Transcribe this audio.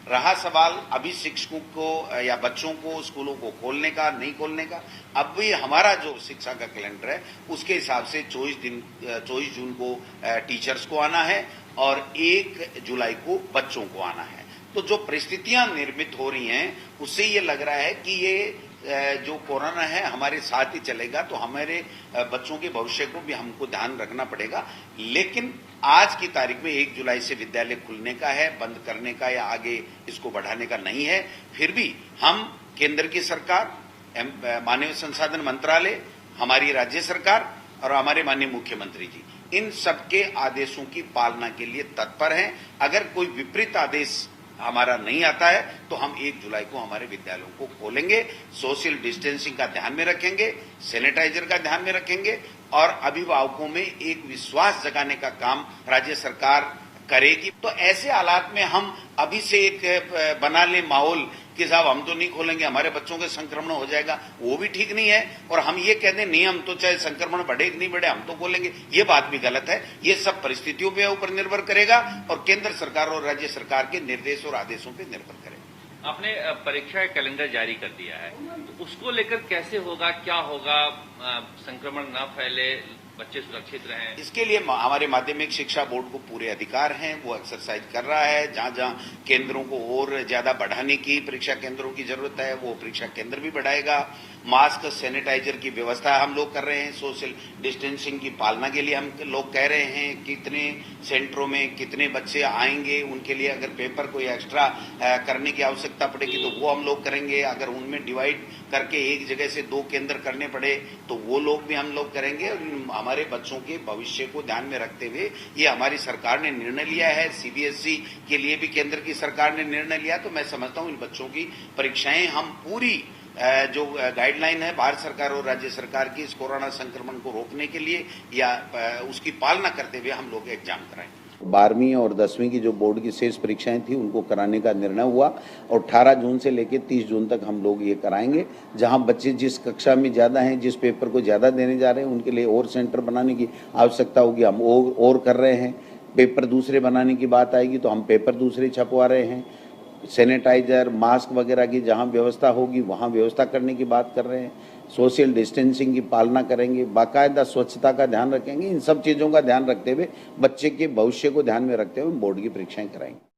रहा सवाल अभी शिक्षकों को या बच्चों को स्कूलों को खोलने का नहीं खोलने का, अब भी हमारा जो शिक्षा का कैलेंडर है उसके हिसाब से 24 जून को टीचर्स को आना है और 1 जुलाई को बच्चों को आना है। तो जो परिस्थितियां निर्मित हो रही हैं उससे ये लग रहा है कि ये जो कोरोना है हमारे साथ ही चलेगा, तो हमारे बच्चों के भविष्य को भी हमको ध्यान रखना पड़ेगा। लेकिन आज की तारीख में 1 जुलाई से विद्यालय खुलने का है, बंद करने का या आगे इसको बढ़ाने का नहीं है। फिर भी हम केंद्र की सरकार, मानव संसाधन मंत्रालय, हमारी राज्य सरकार और हमारे माननीय मुख्यमंत्री जी, इन सबके आदेशों की पालना के लिए तत्पर हैं। अगर कोई विपरीत आदेश हमारा नहीं आता है तो हम 1 जुलाई को हमारे विद्यालयों को खोलेंगे, सोशल डिस्टेंसिंग का ध्यान में रखेंगे, सैनिटाइजर का ध्यान में रखेंगे और अभिभावकों में एक विश्वास जगाने का काम राज्य सरकार करेगी। तो ऐसे हालात में हम अभी से एक बना लें माहौल कि साहब हम तो नहीं खोलेंगे, हमारे बच्चों के संक्रमण हो जाएगा, वो भी ठीक नहीं है। और हम ये कह दें नहीं हम तो चाहे संक्रमण बढ़े कि नहीं बढ़े हम तो खोलेंगे, ये बात भी गलत है। ये सब परिस्थितियों पे ऊपर निर्भर करेगा और केंद्र सरकार और राज्य सरकार के निर्देश और आदेशों पे निर्भर करेगा। आपने परीक्षा का कैलेंडर जारी कर दिया है, तो उसको लेकर कैसे होगा, क्या होगा, संक्रमण न फैले, बच्चे सुरक्षित रहें? इसके लिए हमारे माध्यमिक शिक्षा बोर्ड को पूरे अधिकार हैं, वो एक्सरसाइज कर रहा है। जहां जहां केंद्रों को और ज्यादा बढ़ाने की, परीक्षा केंद्रों की जरूरत है, वो परीक्षा केंद्र भी बढ़ाएगा। मास्क, सैनिटाइजर की व्यवस्था हम लोग कर रहे हैं। सोशल डिस्टेंसिंग की पालना के लिए हम लोग कह रहे हैं कितने सेंटरों में कितने बच्चे आएंगे, उनके लिए अगर पेपर कोई एक्स्ट्रा करने की आवश्यकता पड़ेगी तो वो हम लोग करेंगे। अगर उनमें डिवाइड करके एक जगह से 2 केंद्र करने पड़े तो वो लोग भी हम लोग करेंगे। हमारे बच्चों के भविष्य को ध्यान में रखते हुए ये हमारी सरकार ने निर्णय लिया है। सीबीएसई के लिए भी केंद्र की सरकार ने निर्णय लिया। तो मैं समझता हूं इन बच्चों की परीक्षाएं हम पूरी जो गाइडलाइन है भारत सरकार और राज्य सरकार की इस कोरोना संक्रमण को रोकने के लिए या उसकी पालना करते हुए हम लोग एग्जाम कराएंगे। 12वीं और 10वीं की जो बोर्ड की शेष परीक्षाएं थी उनको कराने का निर्णय हुआ और 18 जून से लेकर 30 जून तक हम लोग ये कराएंगे। जहां बच्चे जिस कक्षा में ज़्यादा हैं, जिस पेपर को ज़्यादा देने जा रहे हैं, उनके लिए और सेंटर बनाने की आवश्यकता होगी, हम और कर रहे हैं। पेपर दूसरे बनाने की बात आएगी तो हम पेपर दूसरे छपवा रहे हैं। सैनिटाइजर, मास्क वगैरह की जहां व्यवस्था होगी वहां व्यवस्था करने की बात कर रहे हैं। सोशल डिस्टेंसिंग की पालना करेंगे, बाकायदा स्वच्छता का ध्यान रखेंगे। इन सब चीज़ों का ध्यान रखते हुए, बच्चे के भविष्य को ध्यान में रखते हुए बोर्ड की परीक्षाएं कराएंगे।